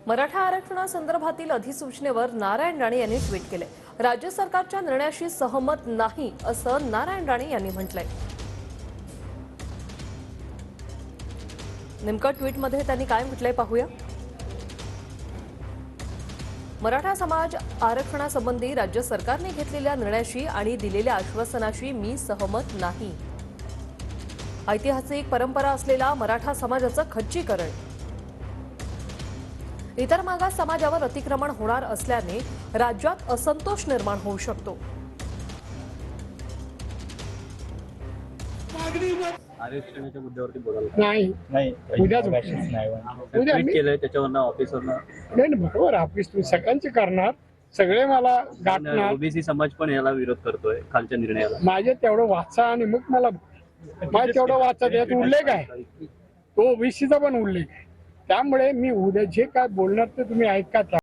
मराठा आरक्षणासंदर्भातील अधिसूचनेवर नारायण राणे यांनी ट्विट केले। राज्य सरकारच्या निर्णयाशी सहमत नाही असं नारायण राणे यांनी म्हटलंय। नेमका ट्विटमध्ये त्यांनी काय म्हटलंय पाहूया। मराठा समाज आरक्षणासंबंधी राज्य सरकारने घेतलेल्या निर्णयाशी आणि दिलेल्या आश्वासनाशी मी सहमत नाही। ऐतिहासिक परंपरा असलेला मराठा समाजाचं खच्चीकरण, इतर मागास समाजावर अतिक्रमण होणार असल्याने राज्यात असंतोष निर्माण होऊ शकतो। आरक्षणाच्या मुद्द्यावरती बोलायला नाही उद्याच उद्या ट्विट केलंय त्याच्यावरनं ऑफिसवरनं नाही बरोबर ऑफिस तुम्ही सगळ्यांचे करणार, सगळे मला गाठणार। ओबीसी समाज पण याला विरोध करतोय खालच्या निर्णयाला। माझे तेवढं वाचा आणि मग मला माझे तेवढं वाचा, त्यात उल्लेख आहे, तो ओबीसीचा पण उल्लेख आहे। त्यामुळे मी उद्या जे काय बोलणार ते तुम्ही ऐका।